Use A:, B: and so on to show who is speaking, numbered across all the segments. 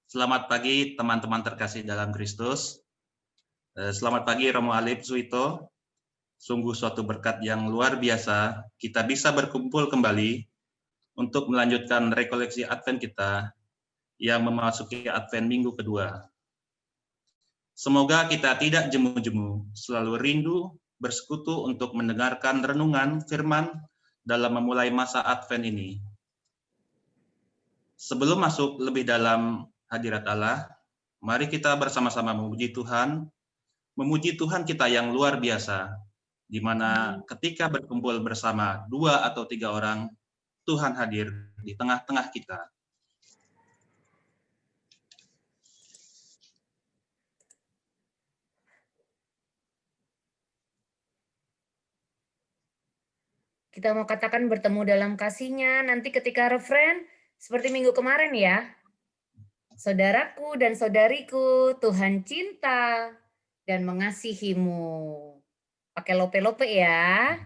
A: Selamat pagi teman-teman terkasih dalam Kristus. Selamat pagi Romo Alip Suito. Sungguh suatu berkat yang luar biasa kita bisa berkumpul kembali untuk melanjutkan rekoleksi Advent kita yang memasuki Advent minggu kedua. Semoga kita tidak jemu-jemu, selalu rindu bersekutu untuk mendengarkan renungan firman dalam memulai masa Advent ini. Sebelum masuk lebih dalam hadirat Allah, mari kita bersama-sama memuji Tuhan kita yang luar biasa, di mana ketika berkumpul bersama 2 atau 3 orang, Tuhan hadir di tengah-tengah kita.
B: Kita mau katakan bertemu dalam kasih-Nya nanti ketika refren seperti minggu kemarin ya. Saudaraku dan saudariku, Tuhan cinta dan mengasihimu. Pakai lope-lope ya.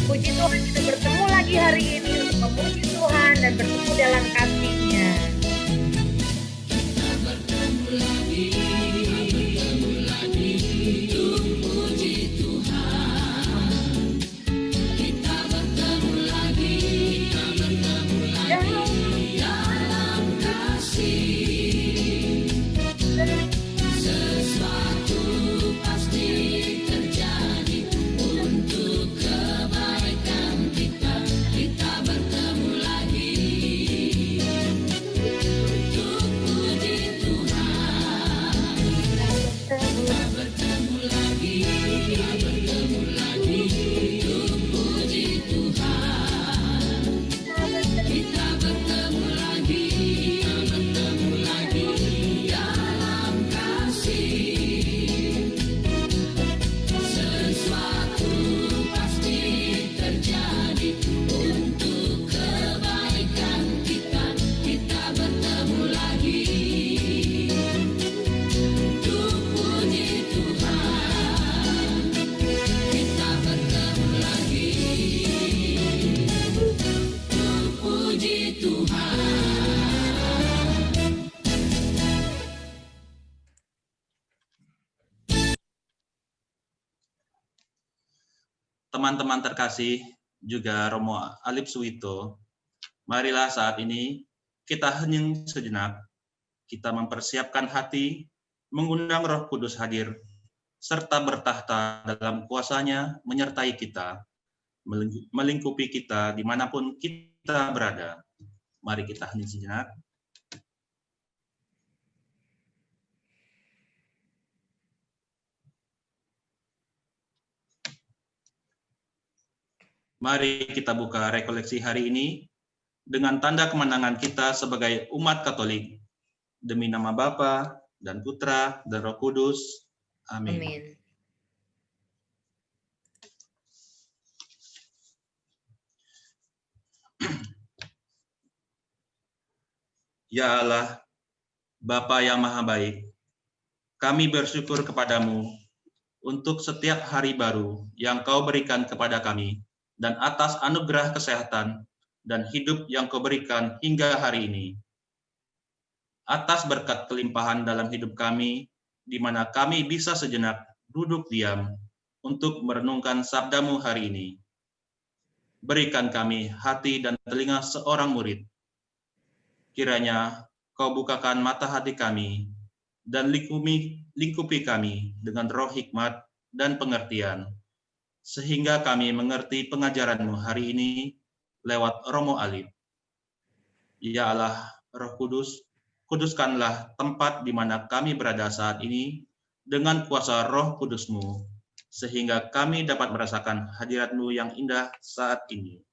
B: Puji Tuhan kita bertemu lagi hari ini untuk memuji Tuhan dan bertemu dalam kasih-Nya.
A: Teman-teman terkasih, juga Romo Alip Suito, marilah saat ini kita hening sejenak, kita mempersiapkan hati, mengundang Roh Kudus hadir, serta bertahta dalam kuasa-Nya menyertai kita, melingkupi kita dimanapun kita berada. Mari kita hening sejenak. Mari kita buka rekoleksi hari ini dengan tanda kemenangan kita sebagai umat Katolik. Demi nama Bapa dan Putra dan Roh Kudus. Amin.
B: Amin.
A: Ya Allah, Bapa yang Maha Baik, kami bersyukur kepadamu untuk setiap hari baru yang Kau berikan kepada kami, dan atas anugerah kesehatan dan hidup yang Kau berikan hingga hari ini. Atas berkat kelimpahan dalam hidup kami, di mana kami bisa sejenak duduk diam untuk merenungkan sabdamu hari ini. Berikan kami hati dan telinga seorang murid. Kiranya Kau bukakan mata hati kami dan lingkupi kami dengan roh hikmat dan pengertian, sehingga kami mengerti pengajaran-Mu hari ini lewat Romo Alip. Ya Allah, Roh Kudus, kuduskanlah tempat di mana kami berada saat ini dengan kuasa Roh Kudus-Mu, sehingga kami dapat merasakan hadirat-Mu yang indah saat ini.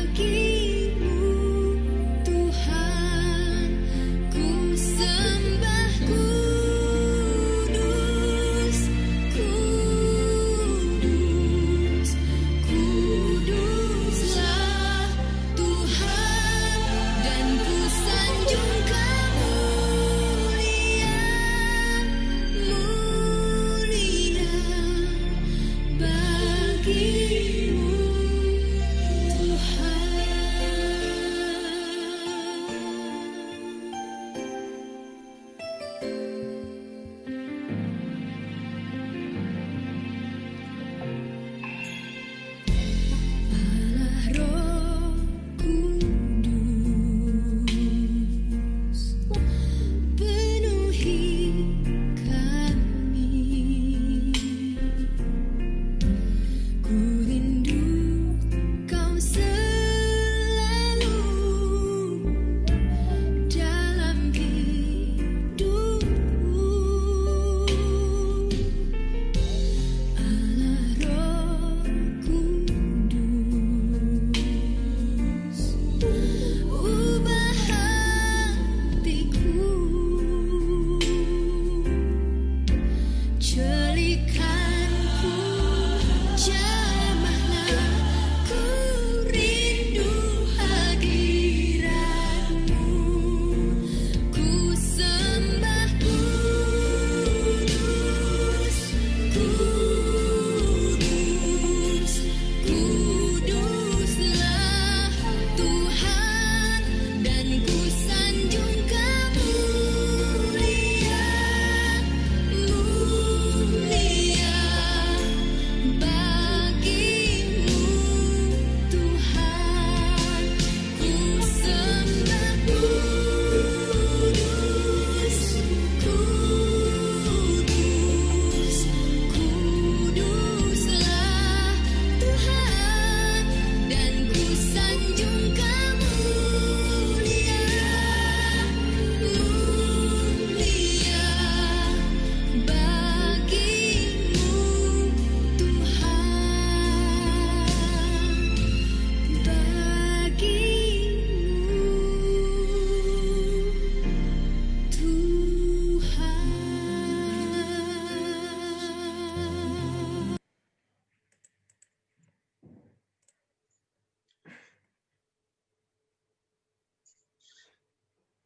C: Bagimu Tuhan.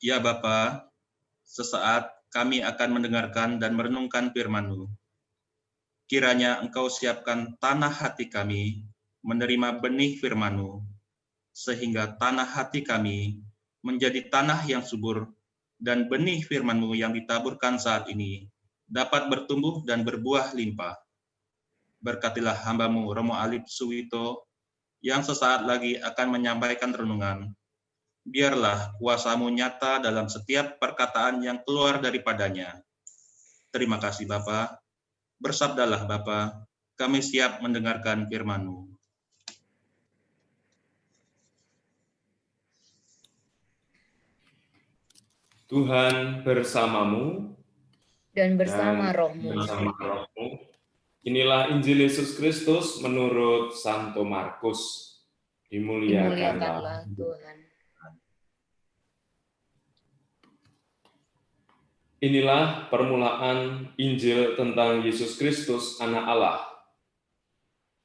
A: Ya Bapa, sesaat kami akan mendengarkan dan merenungkan firman-Mu. Kiranya Engkau siapkan tanah hati kami menerima benih firman-Mu, sehingga tanah hati kami menjadi tanah yang subur dan benih firman-Mu yang ditaburkan saat ini dapat bertumbuh dan berbuah limpah. Berkatilah hamba-Mu Romo Alip Suwito yang sesaat lagi akan menyampaikan renungan. Biarlah kuasa-Mu nyata dalam setiap perkataan yang keluar daripadanya. Terima kasih Bapa. Bersabdalah Bapa, kami siap mendengarkan firman-Mu.
C: Tuhan bersamamu
B: Dan bersama
C: dan
B: rohmu.
C: bersama rohmu. Inilah Injil Yesus Kristus menurut Santo Markus.
B: Dimuliakanlah
C: Dimuliakanlah.
B: Tuhan.
C: Inilah permulaan Injil tentang Yesus Kristus, Anak Allah.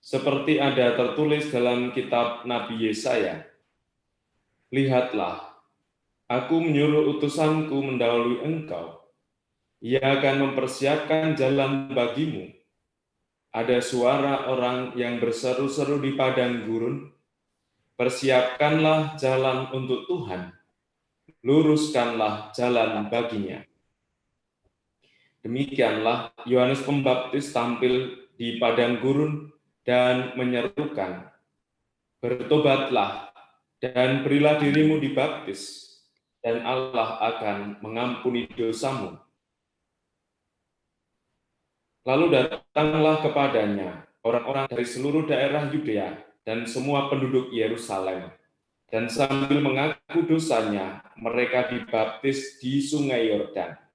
C: Seperti ada tertulis dalam kitab Nabi Yesaya, "Lihatlah, aku menyuruh utusanku mendahului engkau. Ia akan mempersiapkan jalan bagimu. Ada suara orang yang berseru-seru di padang gurun, persiapkanlah jalan untuk Tuhan, luruskanlah jalan baginya." Demikianlah Yohanes Pembaptis tampil di padang gurun dan menyerukan, "Bertobatlah dan berilah dirimu dibaptis, dan Allah akan mengampuni dosamu." Lalu datanglah kepadanya orang-orang dari seluruh daerah Yudea dan semua penduduk Yerusalem, dan sambil mengaku dosanya, mereka dibaptis di Sungai Yordan.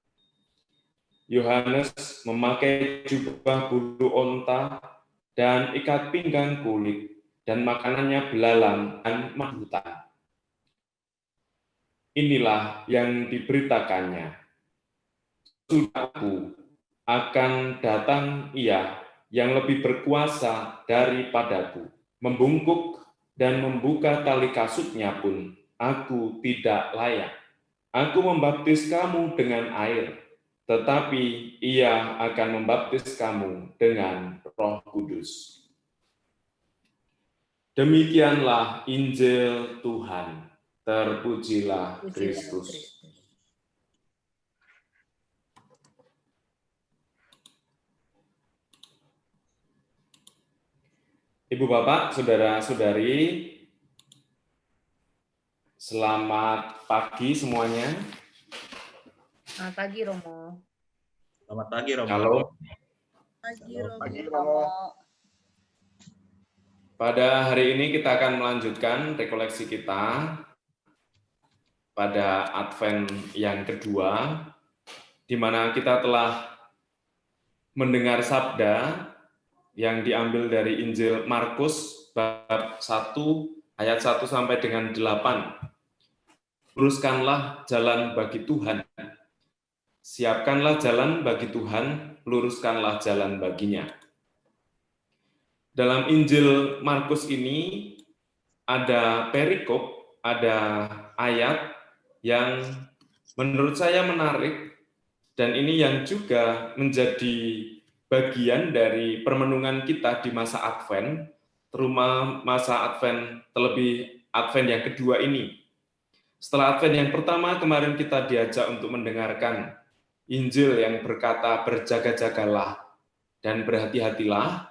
C: Yohanes memakai jubah bulu onta dan ikat pinggang kulit, dan makanannya belalang dan mahutan. Inilah yang diberitakannya, "Sudahku akan datang Ia yang lebih berkuasa daripadaku. Membungkuk dan membuka tali kasutnya pun aku tidak layak. Aku membaptis kamu dengan air, tetapi Ia akan membaptis kamu dengan Roh Kudus." Demikianlah Injil Tuhan. Terpujilah Kristus. Ibu Bapak, Saudara-saudari, selamat pagi semuanya.
B: Selamat pagi Romo.
A: Selamat pagi Romo.
C: Kalau
D: Pagi Romo.
C: pada hari ini kita akan melanjutkan rekoleksi kita pada Advent yang kedua, di mana kita telah mendengar sabda yang diambil dari Injil Markus bab 1 ayat 1 sampai dengan 8. Luruskanlah jalan bagi Tuhan. Siapkanlah jalan bagi Tuhan, luruskanlah jalan baginya. Dalam Injil Markus ini ada perikop, ada ayat yang menurut saya menarik, dan ini yang juga menjadi bagian dari permenungan kita di masa Advent, terutama masa Advent, terlebih Advent yang kedua ini. Setelah Advent yang pertama, kemarin kita diajak untuk mendengarkan Injil yang berkata, "Berjaga-jagalah dan berhati-hatilah."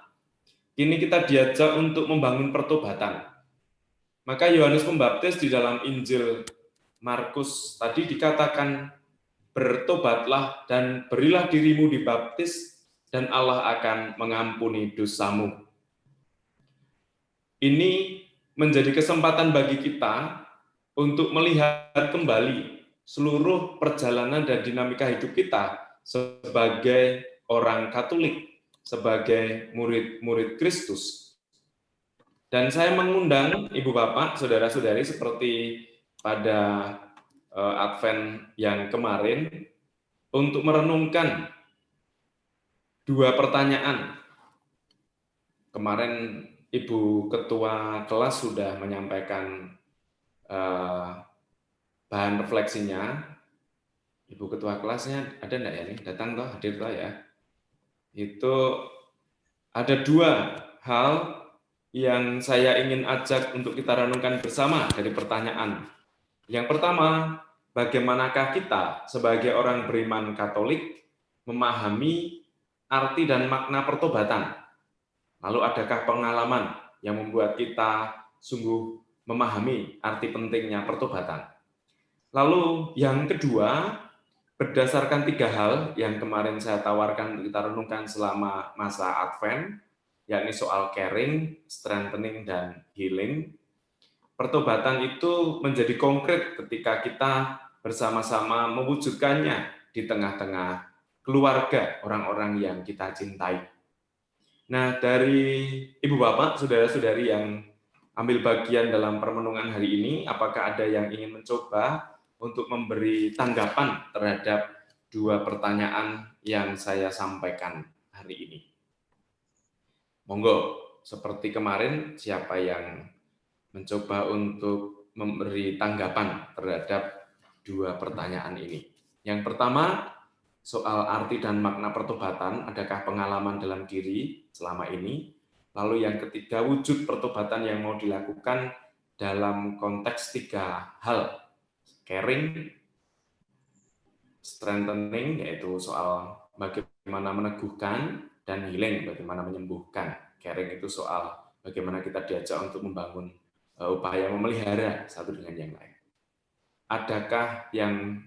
C: Kini kita diajak untuk membangun pertobatan. Maka Yohanes Pembaptis di dalam Injil Markus tadi dikatakan, "Bertobatlah dan berilah dirimu dibaptis, dan Allah akan mengampuni dosamu." Ini menjadi kesempatan bagi kita untuk melihat kembali seluruh perjalanan dan dinamika hidup kita sebagai orang Katolik, sebagai murid-murid Kristus. Dan saya mengundang Ibu Bapak, Saudara-saudari, seperti pada Advent yang kemarin, untuk merenungkan dua pertanyaan. Kemarin Ibu Ketua kelas sudah menyampaikan bahan refleksinya. Ibu ketua kelasnya ada enggak ya nih? Datang toh, hadir toh ya. Itu ada 2 hal yang saya ingin ajak untuk kita renungkan bersama dari pertanyaan. Yang pertama, bagaimanakah kita sebagai orang beriman Katolik memahami arti dan makna pertobatan? Lalu adakah pengalaman yang membuat kita sungguh memahami arti pentingnya pertobatan? Lalu yang kedua, berdasarkan 3 hal yang kemarin saya tawarkan untuk kita renungkan selama masa Advent, yakni soal caring, strengthening, dan healing. Pertobatan itu menjadi konkret ketika kita bersama-sama mewujudkannya di tengah-tengah keluarga orang-orang yang kita cintai. Nah, dari Ibu Bapak, saudara-saudari yang ambil bagian dalam permenungan hari ini, apakah ada yang ingin mencoba untuk memberi tanggapan terhadap 2 pertanyaan yang saya sampaikan hari ini? Monggo, seperti kemarin, siapa yang mencoba untuk memberi tanggapan terhadap 2 pertanyaan ini? Yang pertama, soal arti dan makna pertobatan, adakah pengalaman dalam diri selama ini? Lalu yang ketiga, wujud pertobatan yang mau dilakukan dalam konteks 3 hal, caring, strengthening, yaitu soal bagaimana meneguhkan, dan healing, bagaimana menyembuhkan. Caring itu soal bagaimana kita diajak untuk membangun upaya memelihara satu dengan yang lain. Adakah yang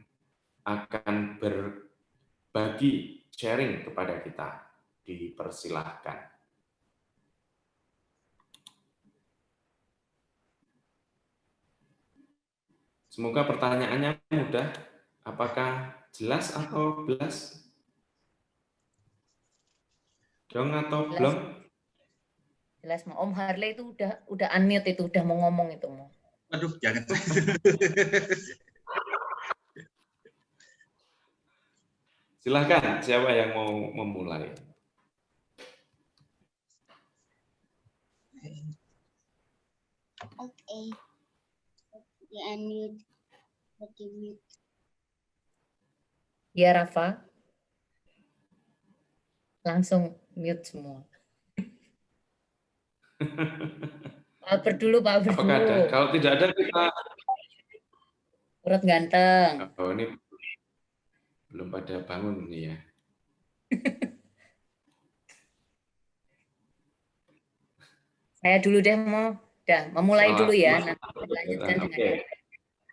C: akan berbagi sharing kepada kita? Dipersilahkan. Semoga pertanyaannya mudah. Apakah jelas atau belas? Dong atau
B: Jelas.
C: belum?
B: Jelas, mau Om Harley itu udah unmute, itu udah mau ngomong itu mau.
A: Aduh, jangan.
C: Silahkan, siapa yang mau memulai?
D: Oke. Di unmute.
B: Ya, Rafa. Langsung mute semua. Pak Albert dulu, Pak Albert
C: Apakah ada?
B: dulu.
C: Kalau tidak ada, kita...
B: Urut ganteng.
C: Oh, ini belum pada bangun nih ya.
B: Saya dulu deh mau. Udah, memulai dulu ya. Nanti lanjutkan dengan
C: Oke.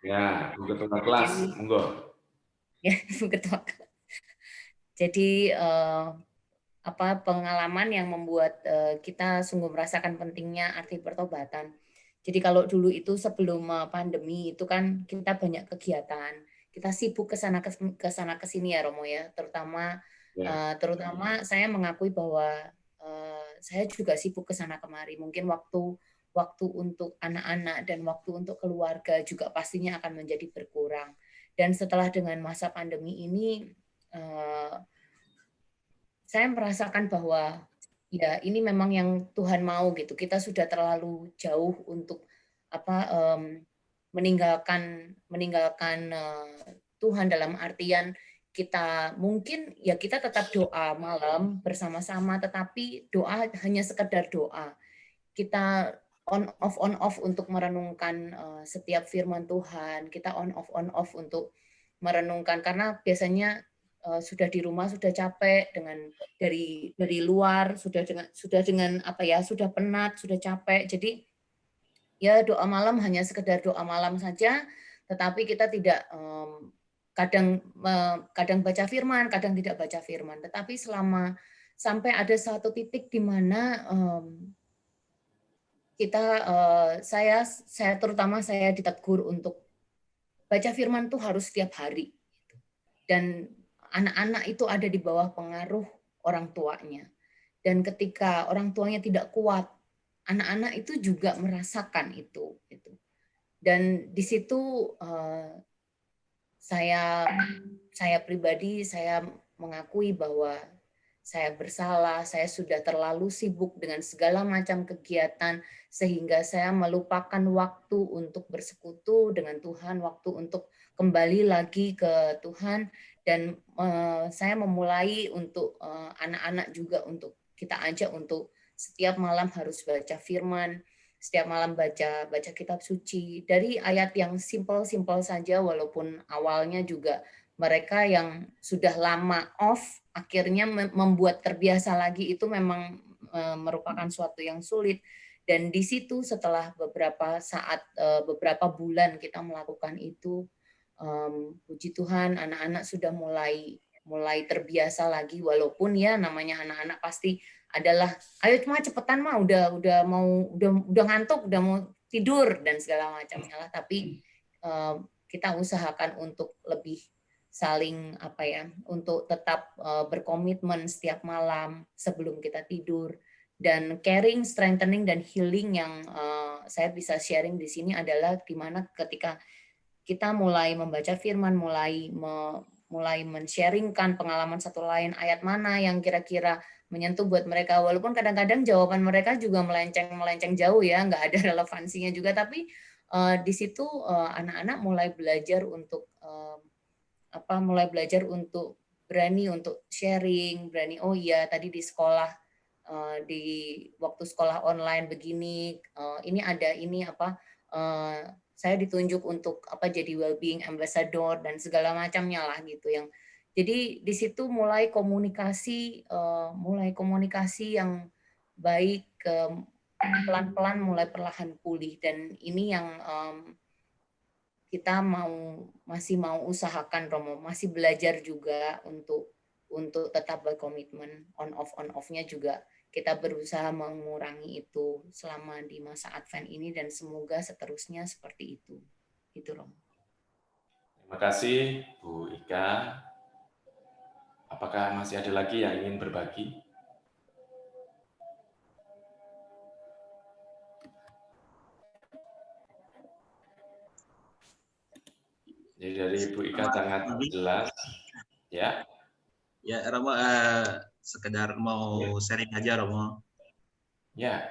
C: Ya, Ibu Ketua kelas, monggo.
B: Ya, Ibu Ketua. Jadi pengalaman yang membuat kita sungguh merasakan pentingnya arti pertobatan. Jadi kalau dulu itu sebelum pandemi itu kan kita banyak kegiatan, kita sibuk ke sana ke sini ya Romo ya, terutama saya mengakui bahwa saya juga sibuk ke sana kemari. Mungkin waktu untuk anak-anak dan waktu untuk keluarga juga pastinya akan menjadi berkurang. Dan setelah dengan masa pandemi ini saya merasakan bahwa ya ini memang yang Tuhan mau gitu. Kita sudah terlalu jauh untuk meninggalkan Tuhan, dalam artian kita mungkin ya kita tetap doa malam bersama-sama, tetapi doa hanya sekedar doa. Kita on off untuk merenungkan setiap firman Tuhan. Kita on off untuk merenungkan, karena biasanya sudah di rumah sudah capek dari luar, sudah dengan sudah penat, sudah capek. Jadi ya doa malam hanya sekedar doa malam saja, tetapi kita tidak kadang baca firman, kadang tidak baca firman. Tetapi sampai ada satu titik di mana terutama saya ditegur untuk baca firman tuh harus setiap hari. Dan anak-anak itu ada di bawah pengaruh orang tuanya. Dan ketika orang tuanya tidak kuat, anak-anak itu juga merasakan itu. Dan di situ saya pribadi, saya mengakui bahwa saya bersalah, saya sudah terlalu sibuk dengan segala macam kegiatan sehingga saya melupakan waktu untuk bersekutu dengan Tuhan, waktu untuk kembali lagi ke Tuhan, dan saya memulai untuk anak-anak juga, untuk kita ajak untuk setiap malam harus baca firman, setiap malam baca kitab suci dari ayat yang simpel-simpel saja, walaupun awalnya juga mereka yang sudah lama off akhirnya membuat terbiasa lagi, itu memang merupakan suatu yang sulit. Dan di situ setelah beberapa saat, beberapa bulan kita melakukan itu, puji Tuhan anak-anak sudah mulai terbiasa lagi, walaupun ya namanya anak-anak pasti adalah ayo cuma cepetan mah udah ngantuk, udah mau tidur dan segala macamnya lah, tapi kita usahakan untuk lebih saling untuk tetap berkomitmen setiap malam sebelum kita tidur. Dan caring, strengthening, dan healing yang saya bisa sharing di sini adalah dimana ketika kita mulai membaca firman, mulai men-sharingkan pengalaman satu lain, ayat mana yang kira-kira menyentuh buat mereka, walaupun kadang-kadang jawaban mereka juga melenceng jauh ya, nggak ada relevansinya juga, tapi di situ anak-anak mulai belajar untuk berani untuk sharing, berani, oh iya tadi di sekolah, di waktu sekolah online begini, ini ada ini saya ditunjuk untuk jadi well-being ambassador dan segala macamnya lah gitu, yang jadi di situ mulai komunikasi yang baik, pelan-pelan mulai perlahan pulih, dan ini yang kita masih mau usahakan, Romo, masih belajar juga untuk tetap berkomitmen. On off-nya juga kita berusaha mengurangi itu selama di masa Advent ini, dan semoga seterusnya seperti itu. Itu, Romo.
C: Terima kasih Bu Ika. Apakah masih ada lagi yang ingin berbagi? Jadi dari Bu Ika sangat jelas, ya.
A: Ya, Romo, sekedar mau sharing aja, Romo.
C: Ya.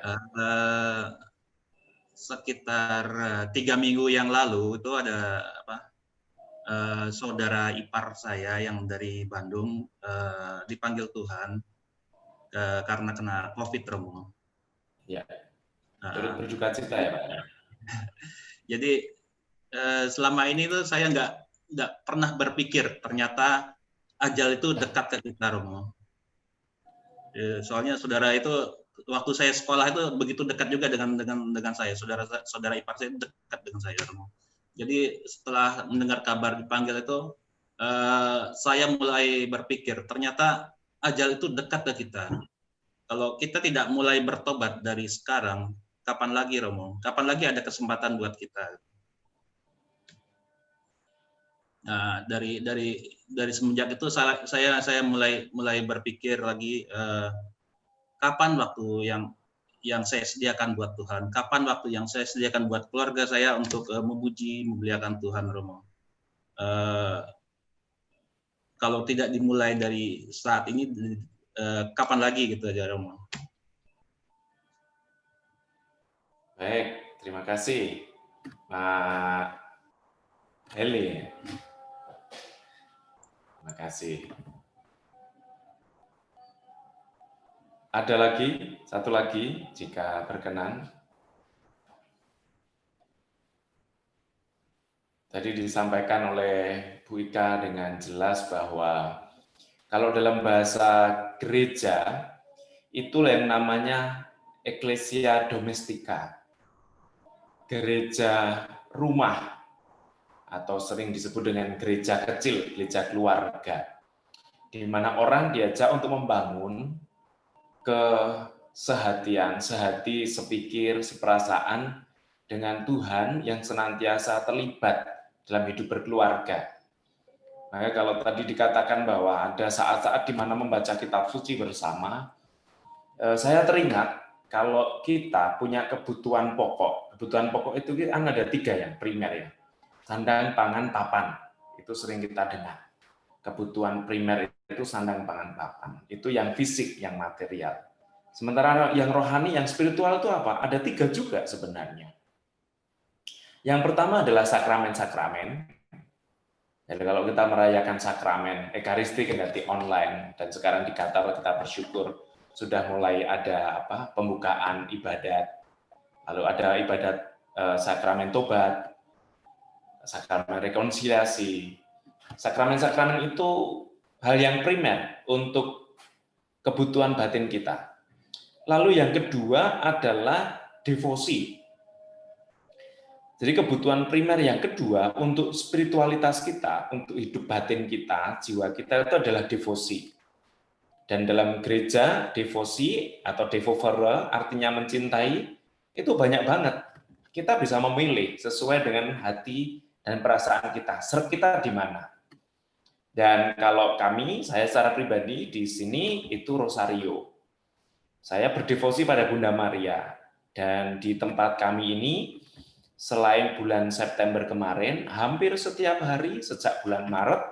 A: Sekitar 3 minggu yang lalu itu ada saudara ipar saya yang dari Bandung dipanggil Tuhan karena kena COVID, Romo.
C: Ya. Berduka cita ya, Pak.
A: Jadi selama ini tuh saya nggak pernah berpikir ternyata ajal itu dekat ke kita, Romo. Soalnya saudara itu waktu saya sekolah itu begitu dekat juga dengan saya, saudara ipar saya dekat dengan saya, Romo. Jadi setelah mendengar kabar dipanggil itu, saya mulai berpikir ternyata ajal itu dekat ke kita. Kalau kita tidak mulai bertobat dari sekarang, kapan lagi, Romo? Kapan lagi ada kesempatan buat kita? Nah, dari semenjak itu saya mulai berpikir lagi, kapan waktu yang saya sediakan buat Tuhan, kapan waktu yang saya sediakan buat keluarga saya untuk memuji, memuliakan Tuhan, Romo. Kalau tidak dimulai dari saat ini, kapan lagi gitu aja, Romo.
C: Baik, terima kasih, Pak Heli. Terima kasih. Ada lagi, satu lagi, jika berkenan. Tadi disampaikan oleh Bu Ika dengan jelas bahwa kalau dalam bahasa gereja, itulah yang namanya Ecclesia Domestika, gereja rumah, atau sering disebut dengan gereja kecil, gereja keluarga, di mana orang diajak untuk membangun kesehatian, sehati, sepikir, seperasaan dengan Tuhan yang senantiasa terlibat dalam hidup berkeluarga. Maka kalau tadi dikatakan bahwa ada saat-saat di mana membaca kitab suci bersama, saya teringat kalau kita punya kebutuhan pokok itu kan ada 3 yang primer ya, sandang, pangan, papan, itu sering kita dengar. kebutuhan primer itu sandang pangan papan. Itu yang fisik, yang material. Sementara yang rohani, yang spiritual itu apa? Ada 3 juga sebenarnya. Yang pertama adalah sakramen-sakramen. Jadi kalau kita merayakan sakramen, Ekaristi kendati online, dan sekarang di Qatar kita bersyukur sudah mulai ada pembukaan ibadat. Lalu ada ibadat sakramen tobat, sakramen rekonsiliasi. Sakramen-sakramen itu hal yang primer untuk kebutuhan batin kita. Lalu yang kedua adalah devosi. Jadi kebutuhan primer yang kedua untuk spiritualitas kita, untuk hidup batin kita, jiwa kita itu adalah devosi. Dan dalam gereja, devosi atau devovere artinya mencintai, itu banyak banget. Kita bisa memilih sesuai dengan hati dan perasaan kita. Serp kita di mana. Dan kalau saya secara pribadi di sini itu Rosario. Saya berdevosi pada Bunda Maria. Dan di tempat kami ini, selain bulan September kemarin, hampir setiap hari sejak bulan Maret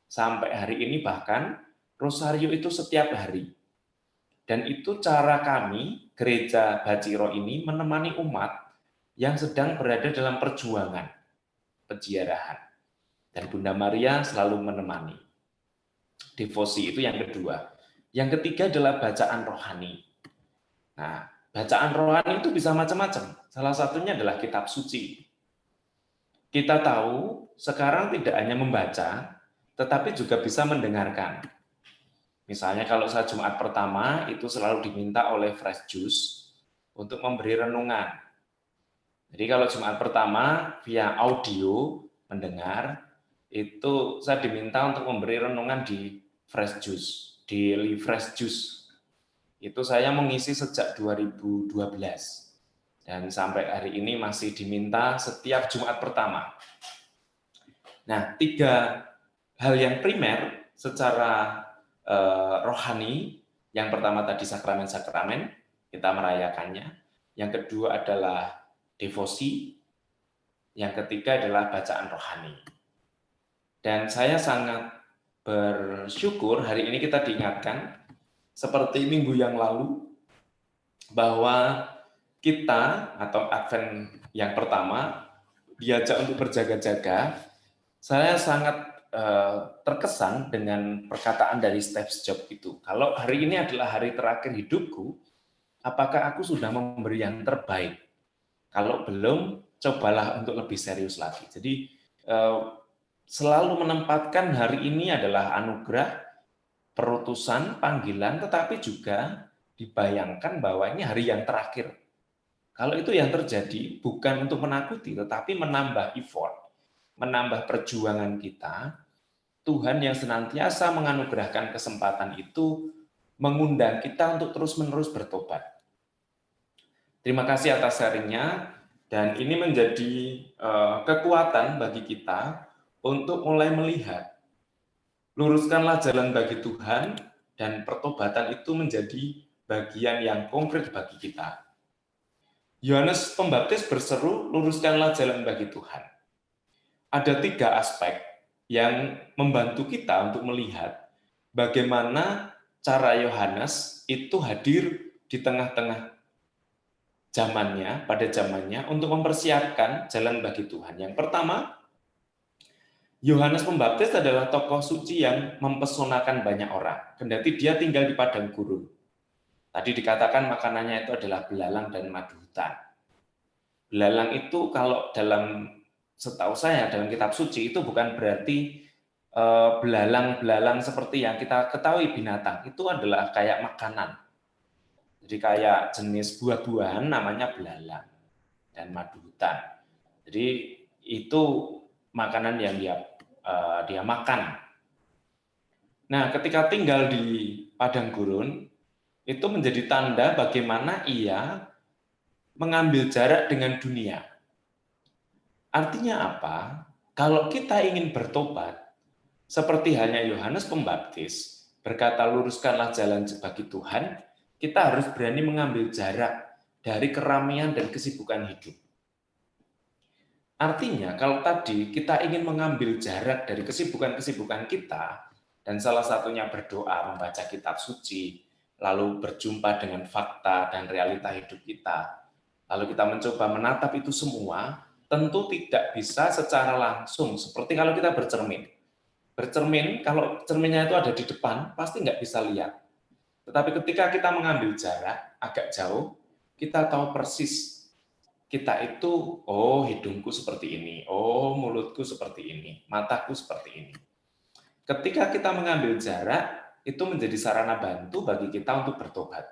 C: sampai hari ini bahkan, Rosario itu setiap hari. Dan itu cara kami, Gereja Baciro ini, menemani umat yang sedang berada dalam perjuangan, peziarahan. Dan Bunda Maria selalu menemani. Devosi itu yang kedua. Yang ketiga adalah bacaan rohani. Nah, bacaan rohani itu bisa macam-macam. Salah satunya adalah kitab suci. Kita tahu sekarang tidak hanya membaca, tetapi juga bisa mendengarkan. Misalnya kalau saya Jumat pertama, itu selalu diminta oleh Fresh Juice untuk memberi renungan. Jadi kalau Jumat pertama via audio, mendengar, itu saya diminta untuk memberi renungan di Fresh Juice, Daily Fresh Juice. Itu saya mengisi sejak 2012. Dan sampai hari ini masih diminta setiap Jumat pertama. Nah, 3 hal yang primer secara rohani. Yang pertama tadi sakramen-sakramen, kita merayakannya. Yang kedua adalah devosi. Yang ketiga adalah bacaan rohani. Dan saya sangat bersyukur hari ini kita diingatkan, seperti minggu yang lalu, bahwa kita atau Advent yang pertama diajak untuk berjaga-jaga. Saya sangat terkesan dengan perkataan dari Steve Jobs itu. Kalau hari ini adalah hari terakhir hidupku, apakah aku sudah memberi yang terbaik? Kalau belum, cobalah untuk lebih serius lagi. Jadi selalu menempatkan hari ini adalah anugerah, perutusan, panggilan, tetapi juga dibayangkan bahwa ini hari yang terakhir. Kalau itu yang terjadi, bukan untuk menakuti, tetapi menambah effort, menambah perjuangan kita. Tuhan yang senantiasa menganugerahkan kesempatan itu mengundang kita untuk terus-menerus bertobat. Terima kasih atas sharing-nya, dan ini menjadi kekuatan bagi kita untuk mulai melihat. Luruskanlah jalan bagi Tuhan, dan pertobatan itu menjadi bagian yang konkret bagi kita. Yohanes Pembaptis berseru, luruskanlah jalan bagi Tuhan. Ada 3 aspek yang membantu kita untuk melihat bagaimana cara Yohanes itu hadir di tengah-tengah zamannya, pada zamannya, untuk mempersiapkan jalan bagi Tuhan. Yang pertama, Yohanes Pembaptis adalah tokoh suci yang mempesonakan banyak orang, kendati dia tinggal di padang gurun. Tadi dikatakan makanannya itu adalah belalang dan madu hutan. Belalang itu kalau setahu saya dalam kitab suci itu bukan berarti belalang-belalang seperti yang kita ketahui binatang. Itu adalah kayak makanan. Jadi kayak jenis buah-buahan namanya belalang dan madu hutan. Jadi itu makanan yang dia makan. Nah, ketika tinggal di padang gurun, itu menjadi tanda bagaimana ia mengambil jarak dengan dunia. Artinya apa? Kalau kita ingin bertobat, seperti halnya Yohanes Pembaptis, berkata luruskanlah jalan bagi Tuhan, kita harus berani mengambil jarak dari keramaian dan kesibukan hidup. Artinya, kalau tadi kita ingin mengambil jarak dari kesibukan-kesibukan kita, Dan salah satunya berdoa, membaca kitab suci, lalu berjumpa dengan fakta dan realita hidup kita. Lalu kita mencoba menatap itu semua, tentu tidak bisa secara langsung, seperti kalau kita bercermin. Bercermin, kalau cerminnya itu ada di depan, pasti nggak bisa lihat. Tetapi ketika kita mengambil jarak agak jauh, kita tahu persis kita itu, oh hidungku seperti ini, oh mulutku seperti ini, mataku seperti ini. Ketika kita mengambil jarak, itu menjadi sarana bantu bagi kita untuk bertobat.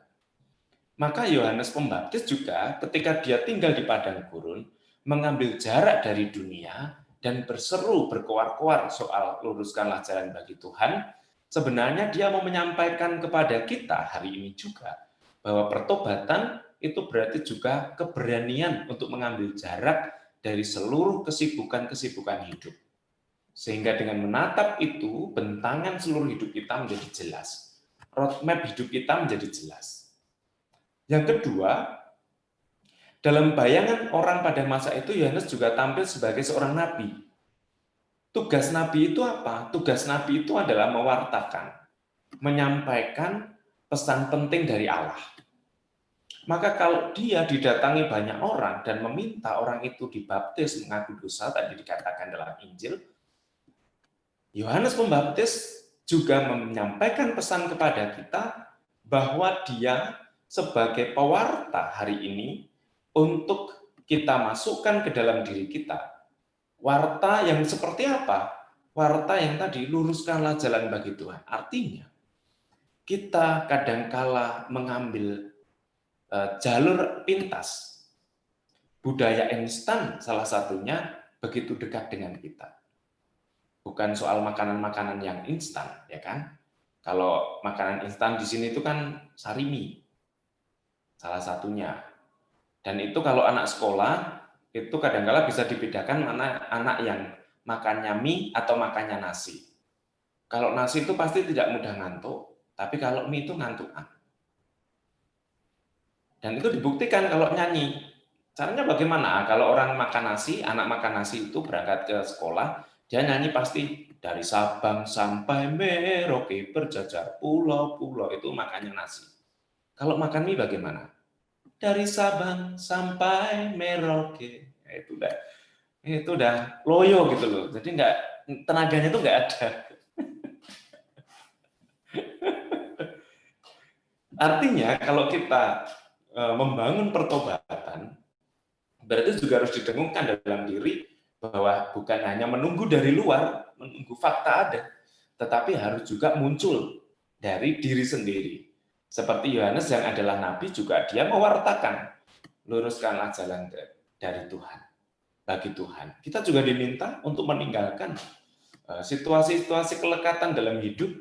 C: Maka Yohanes Pembaptis juga ketika dia tinggal di padang gurun, mengambil jarak dari dunia dan berseru, berkoar-koar soal luruskanlah jalan bagi Tuhan, sebenarnya dia mau menyampaikan kepada kita hari ini juga bahwa pertobatan itu berarti juga keberanian untuk mengambil jarak dari seluruh kesibukan-kesibukan hidup. Sehingga dengan menatap itu, bentangan seluruh hidup kita menjadi jelas. Roadmap hidup kita menjadi jelas. Yang kedua, dalam bayangan orang pada masa itu, Yohanes juga tampil sebagai seorang nabi. Tugas nabi itu apa? Tugas nabi itu adalah mewartakan, menyampaikan pesan penting dari Allah. Maka kalau dia didatangi banyak orang dan meminta orang itu dibaptis mengaku dosa, tadi dikatakan dalam Injil, Yohanes Pembaptis juga menyampaikan pesan kepada kita bahwa dia sebagai pewarta hari ini untuk kita masukkan ke dalam diri kita. Warta yang seperti apa? Warta yang tadi, luruskanlah jalan bagi Tuhan. Artinya, kita kadangkala mengambil jalur pintas. Budaya instan salah satunya begitu dekat dengan kita. Bukan soal makanan-makanan yang instan, ya kan? Kalau makanan instan di sini itu kan sarimi, salah satunya. Dan itu kalau anak sekolah, itu kadang-kala bisa dibedakan mana anak yang makannya mie atau makannya nasi. Kalau nasi itu pasti tidak mudah ngantuk, tapi kalau mie itu ngantukan. Dan itu dibuktikan kalau nyanyi. Caranya bagaimana? Kalau orang makan nasi, anak makan nasi itu berangkat ke sekolah, dia nyanyi pasti dari Sabang sampai Merauke berjajar pulau-pulau, itu makannya nasi. Kalau makan mie bagaimana? Dari Sabang sampai Merauke. Itu udah loyo gitu loh. Jadi tenaganya itu nggak ada. Artinya kalau kita membangun pertobatan, berarti juga harus didengungkan dalam diri bahwa bukan hanya menunggu dari luar, menunggu fakta ada, tetapi harus juga muncul dari diri sendiri. Seperti Yohanes yang adalah nabi juga dia mewartakan, luruskanlah jalan dari Tuhan, bagi Tuhan. Kita juga diminta untuk meninggalkan situasi-situasi kelekatan dalam hidup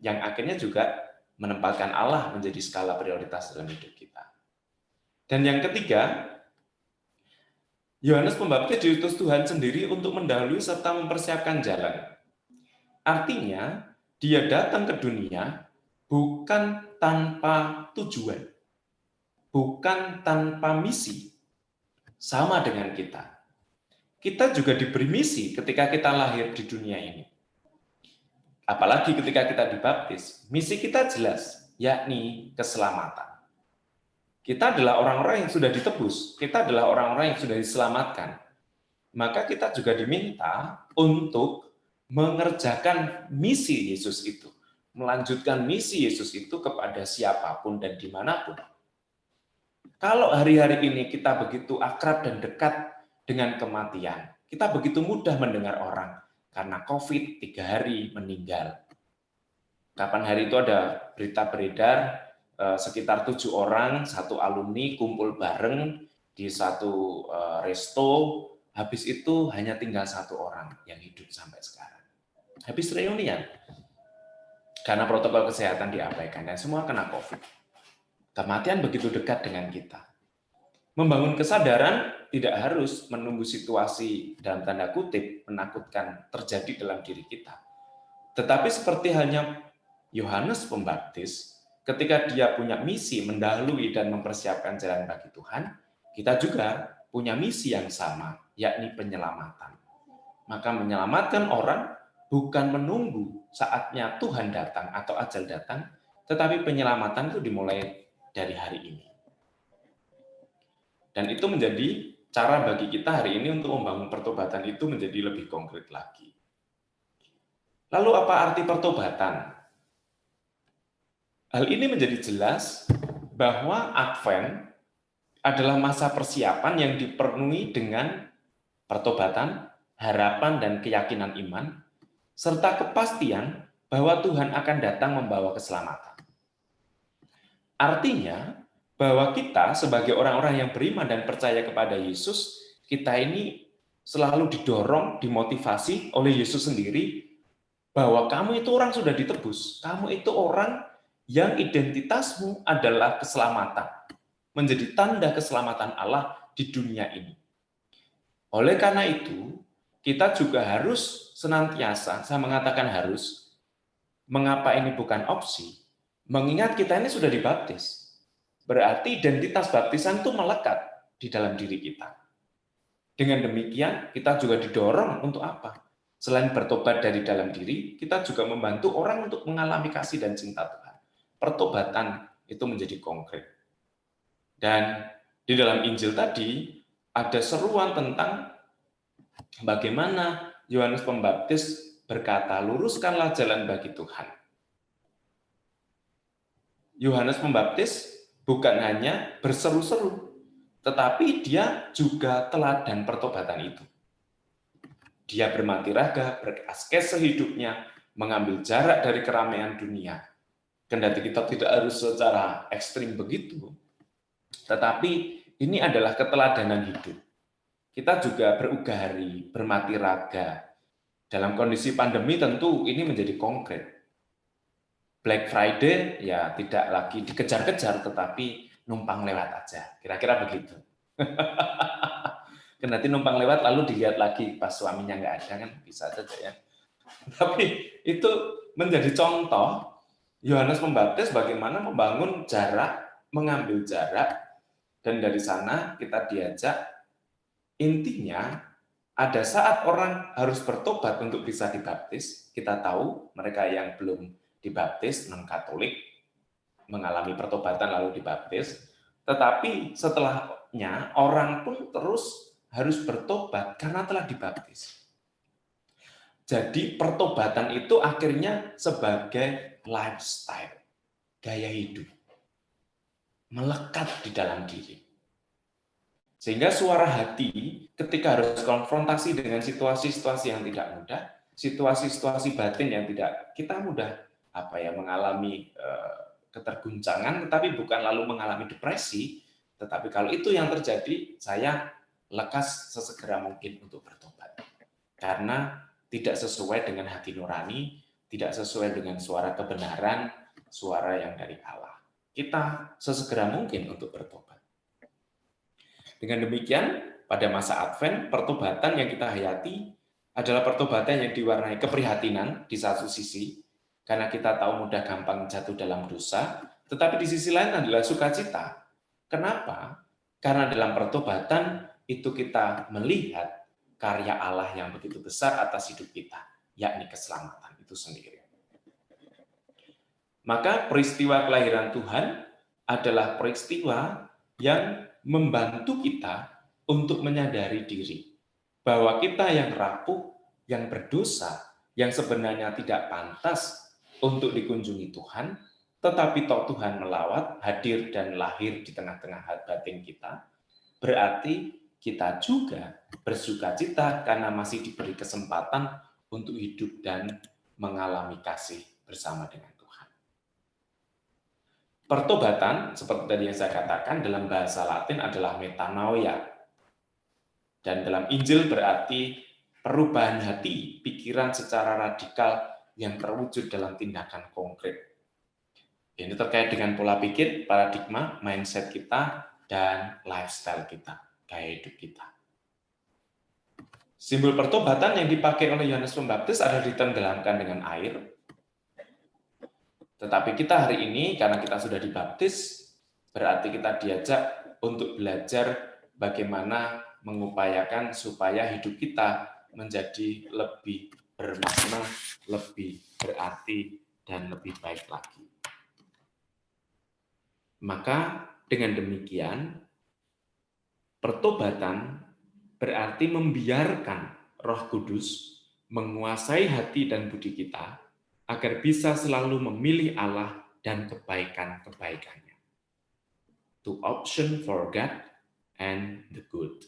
C: yang akhirnya juga menempatkan Allah menjadi skala prioritas dalam hidup kita. Dan yang ketiga, Yohanes Pembaptis diutus Tuhan sendiri untuk mendahului serta mempersiapkan jalan. Artinya, dia datang ke dunia bukan tanpa tujuan, bukan tanpa misi, sama dengan kita. Kita juga diberi misi ketika kita lahir di dunia ini. Apalagi ketika kita dibaptis, misi kita jelas, yakni keselamatan. Kita adalah orang-orang yang sudah ditebus, kita adalah orang-orang yang sudah diselamatkan. Maka kita juga diminta untuk mengerjakan misi Yesus itu, melanjutkan misi Yesus itu kepada siapapun dan dimanapun. Kalau hari-hari ini kita begitu akrab dan dekat dengan kematian, kita begitu mudah mendengar orang, karena COVID 3 hari meninggal. Kapan hari itu ada berita beredar, sekitar 7 orang, satu alumni kumpul bareng di satu resto, habis itu hanya tinggal 1 orang yang hidup sampai sekarang. Habis reunian, karena protokol kesehatan diabaikan, dan semua kena COVID. Kematian begitu dekat dengan kita. Membangun kesadaran tidak harus menunggu situasi dalam tanda kutip menakutkan terjadi dalam diri kita. Tetapi seperti halnya Yohanes Pembaptis, ketika dia punya misi mendahului dan mempersiapkan jalan bagi Tuhan, kita juga punya misi yang sama, yakni penyelamatan. Maka menyelamatkan orang bukan menunggu saatnya Tuhan datang atau ajal datang, tetapi penyelamatan itu dimulai dari hari ini. Dan itu menjadi cara bagi kita hari ini untuk membangun pertobatan itu menjadi lebih konkret lagi. Lalu apa arti pertobatan? Hal ini menjadi jelas bahwa Advent adalah masa persiapan yang dipenuhi dengan pertobatan, harapan, dan keyakinan iman, serta kepastian bahwa Tuhan akan datang membawa keselamatan. Artinya, bahwa kita sebagai orang-orang yang beriman dan percaya kepada Yesus, kita ini selalu didorong, dimotivasi oleh Yesus sendiri, bahwa kamu itu orang sudah ditebus, kamu itu orang yang identitasmu adalah keselamatan, menjadi tanda keselamatan Allah di dunia ini. Oleh karena itu, kita juga harus senantiasa, saya mengatakan harus, mengapa ini bukan opsi, mengingat kita ini sudah dibaptis. Berarti identitas baptisan itu melekat di dalam diri kita. Dengan demikian, kita juga didorong untuk apa? Selain bertobat dari dalam diri, kita juga membantu orang untuk mengalami kasih dan cinta Tuhan. Pertobatan itu menjadi konkret. Dan di dalam Injil tadi, ada seruan tentang bagaimana Yohanes Pembaptis berkata, luruskanlah jalan bagi Tuhan. Yohanes Pembaptis bukan hanya berseru-seru, tetapi dia juga teladan pertobatan itu. Dia bermati raga, beraskes sehidupnya, mengambil jarak dari keramaian dunia. Kendati kita tidak harus secara ekstrim begitu, tetapi ini adalah keteladanan hidup. Kita juga berugahari, bermati raga. Dalam kondisi pandemi tentu ini menjadi konkret. Black Friday ya tidak lagi dikejar-kejar, tetapi numpang lewat aja. Kira-kira begitu. Kendati numpang lewat lalu dilihat lagi pas suaminya nggak ada kan bisa saja ya. Tapi itu menjadi contoh Yohanes Pembaptis bagaimana membangun jarak, mengambil jarak, dan dari sana kita diajak intinya ada saat orang harus bertobat untuk bisa dibaptis. Kita tahu mereka yang belum dibaptis, non-Katolik, mengalami pertobatan lalu dibaptis. Tetapi setelahnya orang pun terus harus bertobat karena telah dibaptis. Jadi pertobatan itu akhirnya sebagai lifestyle, gaya hidup, melekat di dalam diri. Sehingga suara hati ketika harus konfrontasi dengan situasi-situasi yang tidak mudah, situasi-situasi batin yang tidak kita mudah mengalami keterguncangan, tetapi bukan lalu mengalami depresi, tetapi kalau itu yang terjadi, saya lekas sesegera mungkin untuk bertobat. Karena tidak sesuai dengan hati nurani, tidak sesuai dengan suara kebenaran, suara yang dari Allah. Kita sesegera mungkin untuk bertobat. Dengan demikian, pada masa Advent, pertobatan yang kita hayati adalah pertobatan yang diwarnai keprihatinan di satu sisi, karena kita tahu mudah gampang jatuh dalam dosa, tetapi di sisi lain adalah sukacita. Kenapa? Karena dalam pertobatan itu kita melihat karya Allah yang begitu besar atas hidup kita, yakni keselamatan itu sendiri. Maka peristiwa kelahiran Tuhan adalah peristiwa yang membantu kita untuk menyadari diri bahwa kita yang rapuh, yang berdosa, yang sebenarnya tidak pantas untuk dikunjungi Tuhan, tetapi toh Tuhan melawat, hadir dan lahir di tengah-tengah batin kita, berarti kita juga bersukacita karena masih diberi kesempatan untuk hidup dan mengalami kasih bersama dengan Tuhan. Pertobatan, seperti tadi yang saya katakan, dalam bahasa Latin adalah metanoia. Dan dalam Injil berarti perubahan hati, pikiran secara radikal yang terwujud dalam tindakan konkret. Ini terkait dengan pola pikir, paradigma, mindset kita, dan lifestyle kita, gaya hidup kita. Simbol pertobatan yang dipakai oleh Yohanes Pembaptis adalah ditenggelamkan dengan air. Tetapi kita hari ini, karena kita sudah dibaptis, berarti kita diajak untuk belajar bagaimana mengupayakan supaya hidup kita menjadi lebih bermakna, lebih berarti, dan lebih baik lagi. Maka dengan demikian, pertobatan berarti membiarkan Roh Kudus menguasai hati dan budi kita agar bisa selalu memilih Allah dan kebaikan-kebaikannya. To option for God and the good.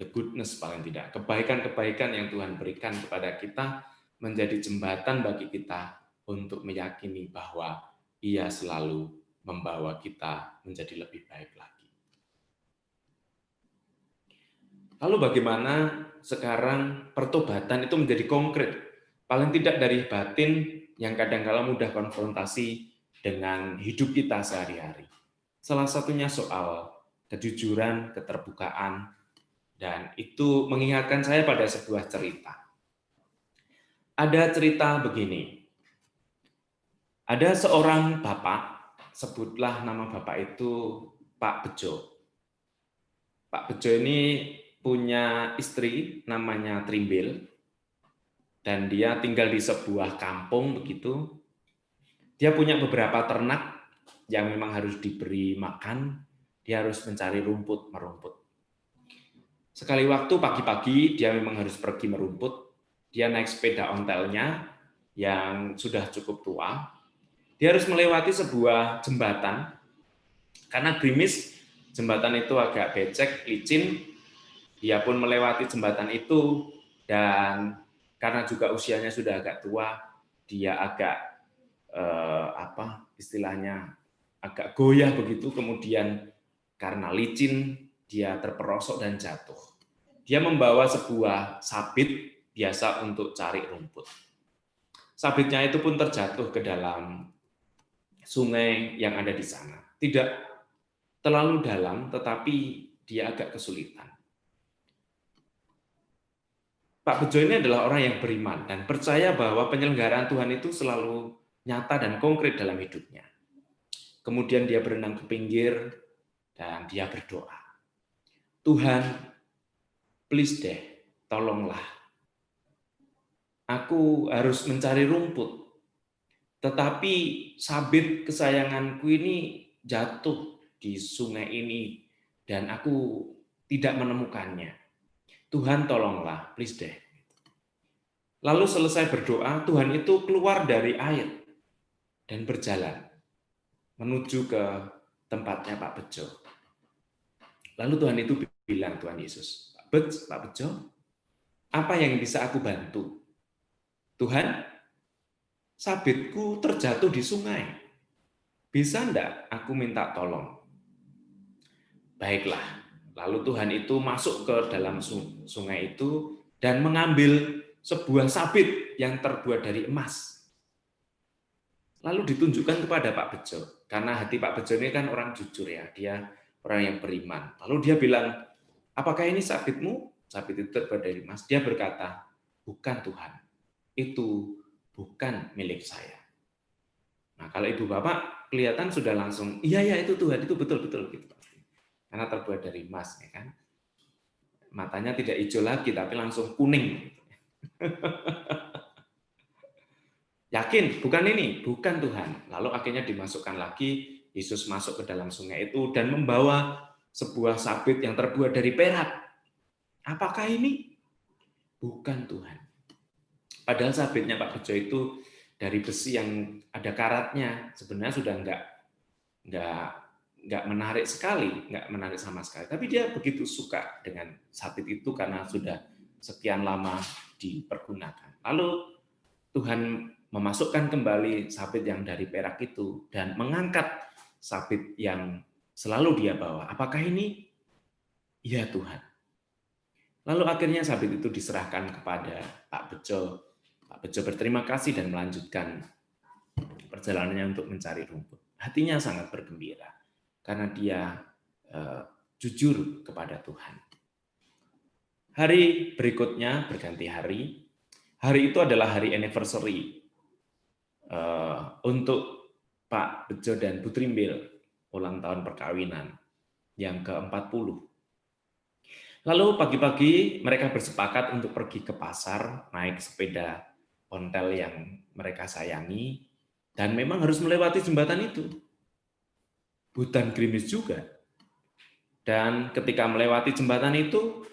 C: The goodness paling tidak. Kebaikan-kebaikan yang Tuhan berikan kepada kita menjadi jembatan bagi kita untuk meyakini bahwa Ia selalu membawa kita menjadi lebih baik lagi. Lalu bagaimana sekarang pertobatan itu menjadi konkret? Paling tidak dari batin yang kadang-kala mudah konfrontasi dengan hidup kita sehari-hari. Salah satunya soal kejujuran, keterbukaan, dan itu mengingatkan saya pada sebuah cerita. Ada cerita begini. Ada seorang bapak, sebutlah nama bapak itu Pak Bejo. Pak Bejo ini punya istri namanya Trimbil, dan dia tinggal di sebuah kampung begitu. Dia punya beberapa ternak yang memang harus diberi makan, dia harus mencari rumput, merumput. Sekali waktu pagi-pagi dia memang harus pergi merumput, dia naik sepeda ontelnya yang sudah cukup tua, dia harus melewati sebuah jembatan, karena gerimis, jembatan itu agak becek, licin, dia pun melewati jembatan itu, dan karena juga usianya sudah agak tua, dia agak istilahnya agak goyah begitu, kemudian karena licin dia terperosok dan jatuh. Dia membawa sebuah sabit biasa untuk cari rumput. Sabitnya itu pun terjatuh ke dalam sungai yang ada di sana. Tidak terlalu dalam, tetapi dia agak kesulitan. Pak Bejo ini adalah orang yang beriman dan percaya bahwa penyelenggaraan Tuhan itu selalu nyata dan konkret dalam hidupnya. Kemudian dia berenang ke pinggir dan dia berdoa. Tuhan, please deh, tolonglah. Aku harus mencari rumput. Tetapi sabit kesayanganku ini jatuh di sungai ini dan aku tidak menemukannya. Tuhan tolonglah, please deh. Lalu selesai berdoa, Tuhan itu keluar dari air dan berjalan menuju ke tempatnya Pak Bejo. Lalu Tuhan itu bilang, Tuhan Yesus, Pak Bejo, apa yang bisa aku bantu? Tuhan, sabitku terjatuh di sungai. Bisa enggak aku minta tolong? Baiklah. Lalu Tuhan itu masuk ke dalam sungai itu dan mengambil sebuah sabit yang terbuat dari emas. Lalu ditunjukkan kepada Pak Bejo, karena hati Pak Bejo ini kan orang jujur ya, dia orang yang beriman. Lalu dia bilang, apakah ini sabitmu? Sabit itu terbuat dari emas. Dia berkata, bukan Tuhan, itu bukan milik saya. Nah kalau ibu bapak kelihatan sudah langsung, iya itu Tuhan, itu betul-betul gitu pasti. Karena terbuat dari emas, ya kan? Matanya tidak hijau lagi, tapi langsung kuning. Yakin, bukan ini, bukan Tuhan. Lalu akhirnya dimasukkan lagi, Yesus masuk ke dalam sungai itu dan membawa sebuah sabit yang terbuat dari perak. Apakah ini? Bukan Tuhan. Padahal sabitnya Pak Bejo itu dari besi yang ada karatnya, sebenarnya sudah nggak menarik sekali, nggak menarik sama sekali. Tapi dia begitu suka dengan sabit itu karena sudah sekian lama dipergunakan. Lalu Tuhan memasukkan kembali sabit yang dari perak itu dan mengangkat sabit yang selalu dia bawa. Apakah ini? Ya Tuhan. Lalu akhirnya sabit itu diserahkan kepada Pak Bejo. Pak Bejo berterima kasih dan melanjutkan perjalanannya untuk mencari rumput. Hatinya sangat bergembira karena dia jujur kepada Tuhan. Hari berikutnya berganti hari. Hari itu adalah hari anniversary untuk Pak Bejo dan Bu Trimbil, ulang tahun perkawinan yang ke-40. Lalu pagi-pagi mereka bersepakat untuk pergi ke pasar, naik sepeda ontel yang mereka sayangi, dan memang harus melewati jembatan itu. Hutan gerimis juga. Dan ketika melewati jembatan itu,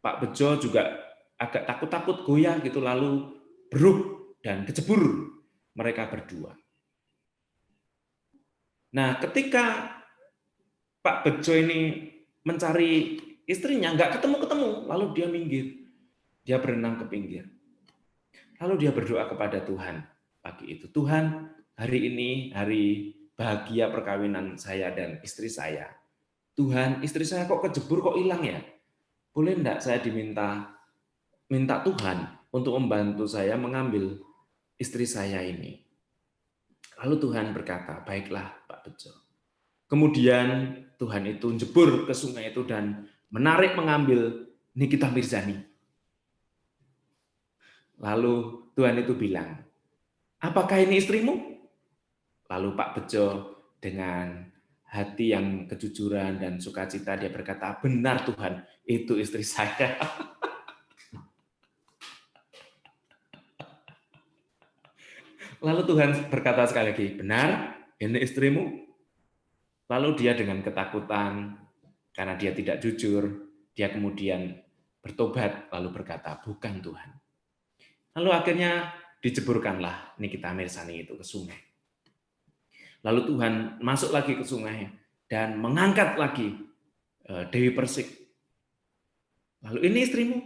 C: Pak Bejo juga agak takut-takut goyah gitu, lalu beruk dan kecebur mereka berdua. Nah, ketika Pak Bejo ini mencari istrinya, nggak ketemu-ketemu, lalu dia minggir. Dia berenang ke pinggir. Lalu dia berdoa kepada Tuhan pagi itu. Tuhan, hari ini hari bahagia perkawinan saya dan istri saya. Tuhan, istri saya kok kejebur, kok hilang ya? Boleh enggak saya minta Tuhan untuk membantu saya mengambil istri saya ini? Lalu Tuhan berkata, baiklah Pak Bejo. Kemudian Tuhan itu jebur ke sungai itu dan mengambil Nikita Mirzani. Lalu Tuhan itu bilang, apakah ini istrimu? Lalu Pak Bejo dengan hati yang kejujuran dan sukacita dia berkata, benar Tuhan, itu istri saya. Lalu Tuhan berkata sekali lagi, benar, ini istrimu? Lalu dia dengan ketakutan, karena dia tidak jujur, dia kemudian bertobat, lalu berkata, bukan Tuhan. Lalu akhirnya dijeburkanlah Nikita Mirzani itu ke sungai. Lalu Tuhan masuk lagi ke sungai dan mengangkat lagi Dewi Persik. Lalu ini istrimu?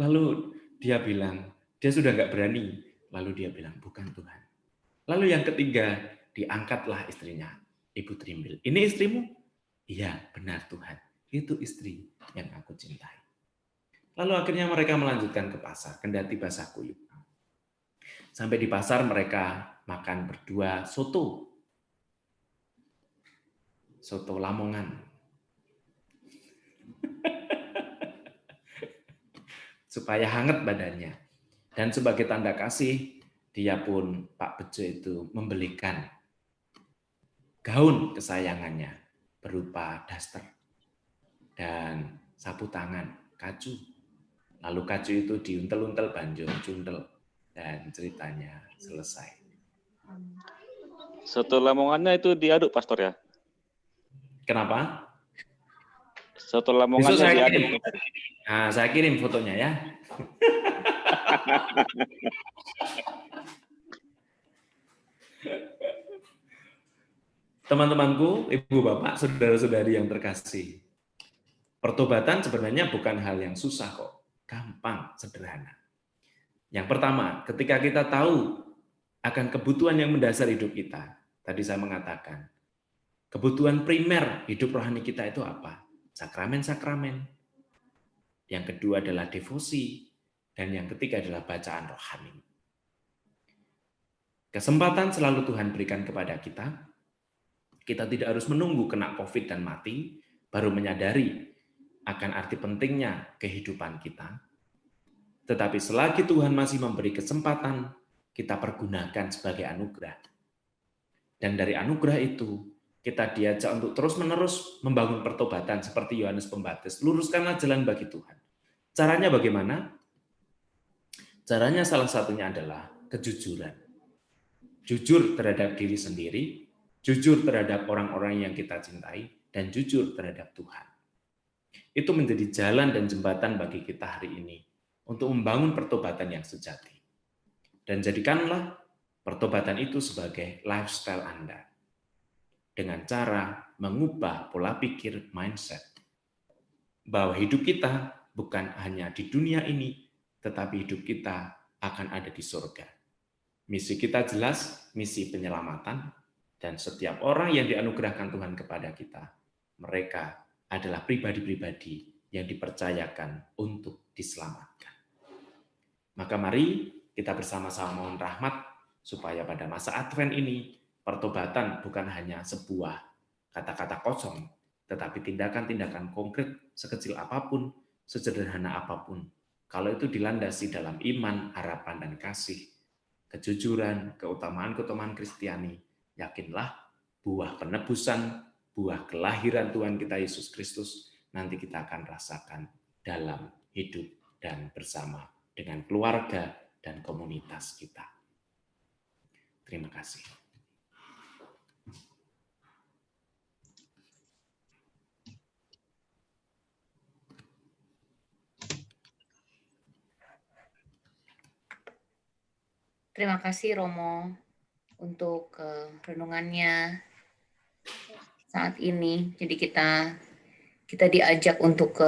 C: Lalu dia bilang, dia sudah nggak berani. Lalu dia bilang, bukan Tuhan. Lalu yang ketiga, diangkatlah istrinya, Ibu Trimbil. Ini istrimu? Iya, benar Tuhan. Itu istri yang aku cintai. Lalu akhirnya mereka melanjutkan ke pasar, kendati basah kuyup. Sampai di pasar mereka makan berdua soto. Soto Lamongan. Supaya hangat badannya. Dan sebagai tanda kasih, dia pun Pak Bejo itu membelikan gaun kesayangannya berupa daster dan sapu tangan, kacu. Lalu kacu itu diuntel-untel banjur cundel dan ceritanya selesai.
E: Soto Lamongannya itu diaduk, Pastor ya?
C: Kenapa?
E: Soto
C: Besok
E: Lamongannya
C: saya
E: diaduk.
C: kirim. Nah, saya kirim fotonya ya. Teman-temanku, ibu bapak, saudara-saudari yang terkasih. Pertobatan sebenarnya bukan hal yang susah kok. Gampang, sederhana. Yang pertama, ketika kita tahu akan kebutuhan yang mendasar hidup kita. Tadi saya mengatakan, kebutuhan primer hidup rohani kita itu apa? Sakramen-sakramen. Yang kedua adalah devosi. Dan yang ketiga adalah bacaan rohani. Kesempatan selalu Tuhan berikan kepada kita. Kita tidak harus menunggu kena COVID dan mati, baru menyadari akan arti pentingnya kehidupan kita. Tetapi selagi Tuhan masih memberi kesempatan, kita pergunakan sebagai anugerah. Dan dari anugerah itu, kita diajak untuk terus-menerus membangun pertobatan seperti Yohanes Pembaptis. Luruskanlah jalan bagi Tuhan. Caranya bagaimana? Caranya salah satunya adalah kejujuran. Jujur terhadap diri sendiri, jujur terhadap orang-orang yang kita cintai, dan jujur terhadap Tuhan. Itu menjadi jalan dan jembatan bagi kita hari ini untuk membangun pertobatan yang sejati. Dan jadikanlah pertobatan itu sebagai lifestyle Anda. Dengan cara mengubah pola pikir mindset. Bahwa hidup kita bukan hanya di dunia ini, tetapi hidup kita akan ada di surga. Misi kita jelas, misi penyelamatan, dan setiap orang yang dianugerahkan Tuhan kepada kita, mereka adalah pribadi-pribadi yang dipercayakan untuk diselamatkan. Maka mari kita bersama-sama mohon rahmat, supaya pada masa Advent ini, pertobatan bukan hanya sebuah kata-kata kosong, tetapi tindakan-tindakan konkret sekecil apapun, sesederhana apapun. Kalau itu dilandasi dalam iman, harapan, dan kasih, kejujuran, keutamaan-keutamaan Kristiani, yakinlah buah penebusan, buah kelahiran Tuhan kita Yesus Kristus nanti kita akan rasakan dalam hidup dan bersama dengan keluarga dan komunitas kita. Terima kasih.
B: Terima kasih Romo untuk renungannya saat ini. Jadi kita diajak untuk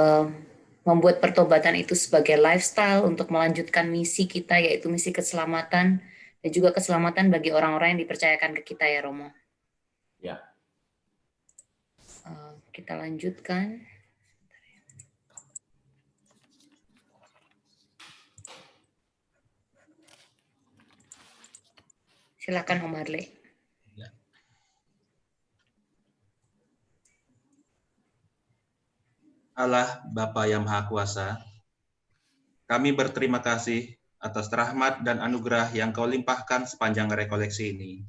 B: membuat pertobatan itu sebagai lifestyle untuk melanjutkan misi kita, yaitu misi keselamatan dan juga keselamatan bagi orang-orang yang dipercayakan ke kita ya Romo.
C: Ya.
B: Kita lanjutkan. Silakan Om Marley.
A: Allah Bapa yang Maha Kuasa, kami berterima kasih atas rahmat dan anugerah yang Kau limpahkan sepanjang rekoleksi ini.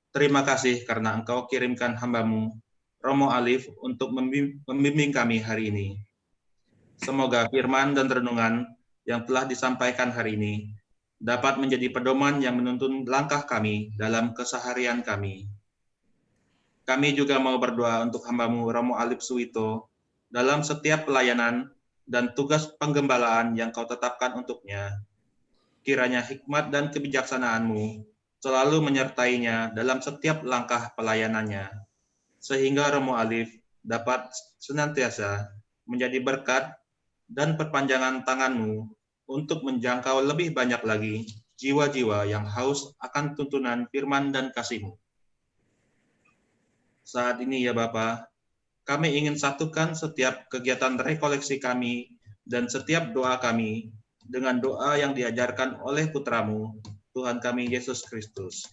A: Terima kasih karena Engkau kirimkan hamba-Mu, Romo Alif, untuk membimbing kami hari ini. Semoga firman dan renungan yang telah disampaikan hari ini dapat menjadi pedoman yang menuntun langkah kami dalam keseharian kami. Kami juga mau berdoa untuk hamba-Mu Romo Alif Suwito dalam setiap pelayanan dan tugas penggembalaan yang Kau tetapkan untuknya. Kiranya hikmat dan kebijaksanaan-Mu selalu menyertainya dalam setiap langkah pelayanannya, sehingga Romo Alif dapat senantiasa menjadi berkat dan perpanjangan tangan-Mu untuk menjangkau lebih banyak lagi jiwa-jiwa yang haus akan tuntunan firman dan kasih-Mu. Saat ini ya Bapa, kami ingin satukan setiap kegiatan rekoleksi kami dan setiap doa kami dengan doa yang diajarkan oleh Putra-Mu, Tuhan kami Yesus Kristus.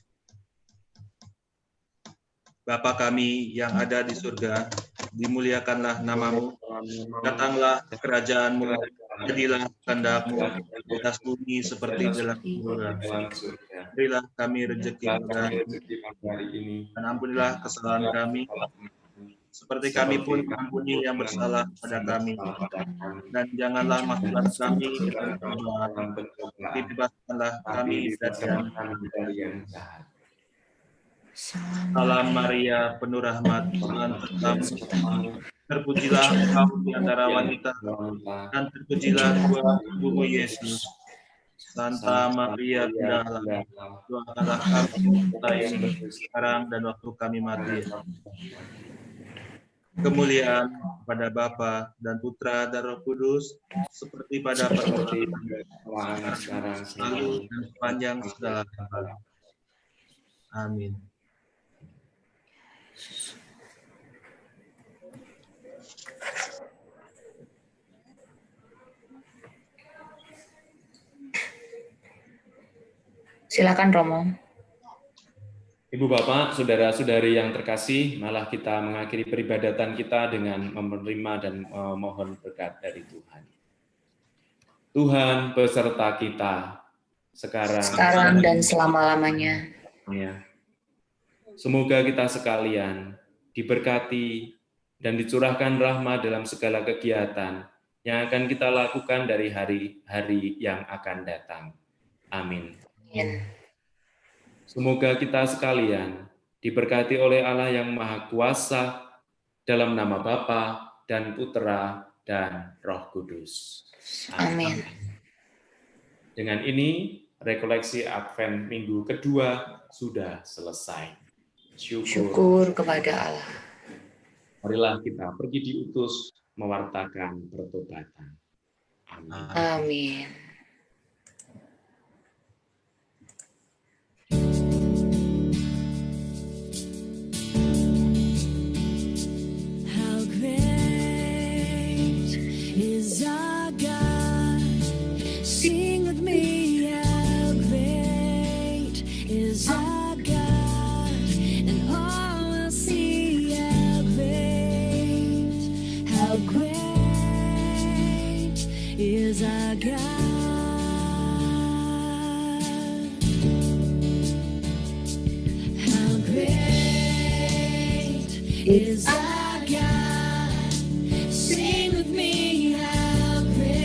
A: Bapa kami yang ada di surga, dimuliakanlah nama-Mu, datanglah kerajaan-Mu, jadilah kehendak-Mu di atas bumi seperti di dalam surga. Berilah kami rezeki hari ini, dan ampunilah kesalahan kami, seperti kami pun mengampuni yang bersalah pada kami. Dan janganlah masukkan kami ke dalam pencobaan, tapi bebaskanlah kami dari yang jahat. Salam Maria, penuh rahmat, Tuhan sertamu. Terpujilah engkau di antara wanita, dan terpujilah buah tubuhmu Yesus. Santa Maria, Bunda Allah, doakanlah kami kita ini sekarang dan waktu kami mati. Kemuliaan pada Bapa dan Putra dan Roh Kudus, seperti pada permulaan, sekarang, selalu, dan sepanjang segala abad. Amin.
B: Silakan Romo.
C: Ibu Bapak, saudara-saudari yang terkasih, malah kita mengakhiri peribadatan kita dengan menerima dan memohon berkat dari Tuhan. Tuhan beserta kita sekarang
B: dan selama-lamanya.
C: Ya. Semoga kita sekalian diberkati dan dicurahkan rahmat dalam segala kegiatan yang akan kita lakukan dari hari-hari yang akan datang. Amin. Semoga kita sekalian diberkati oleh Allah yang Maha Kuasa dalam nama Bapa dan Putra dan Roh Kudus.
B: Amin.
C: Dengan ini, rekoleksi Advent minggu kedua sudah selesai.
B: Syukur kepada Allah.
C: Marilah kita pergi diutus mewartakan pertobatan. Amin.
B: Amin.
F: How great is our God? Sing with me, how great is our God, and all will see how great is our God. How great is our God? Sing with me, how great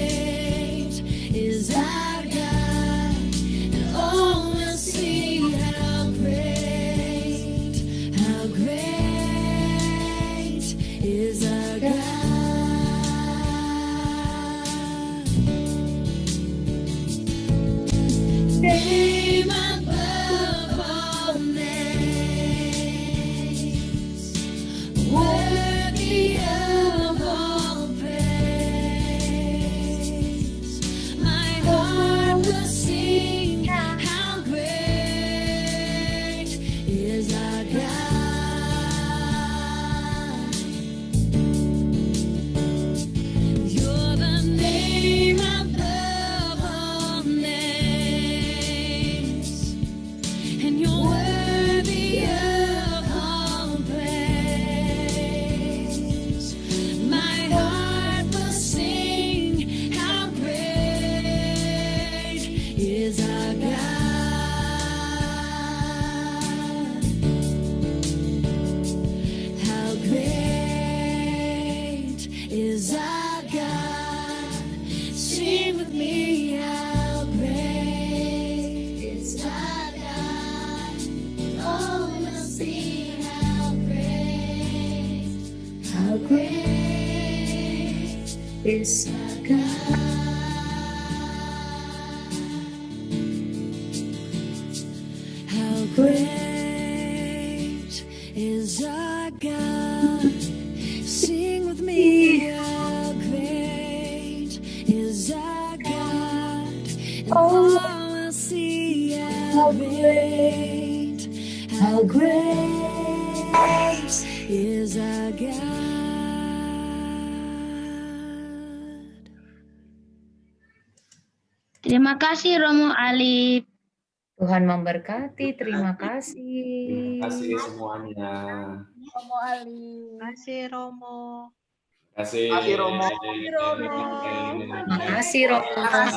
F: is our God. How great is our God. Sing with me, how great is our God. And all will see how great is our God.
D: Terima kasih Romo Alif.
B: Tuhan memberkati. Terima kasih.
C: Terima kasih semuanya.
G: Romo Ali.
H: Kasih Romo.
C: Terima kasih.
G: Kasih, Romo.
B: Terima kasih, Romo.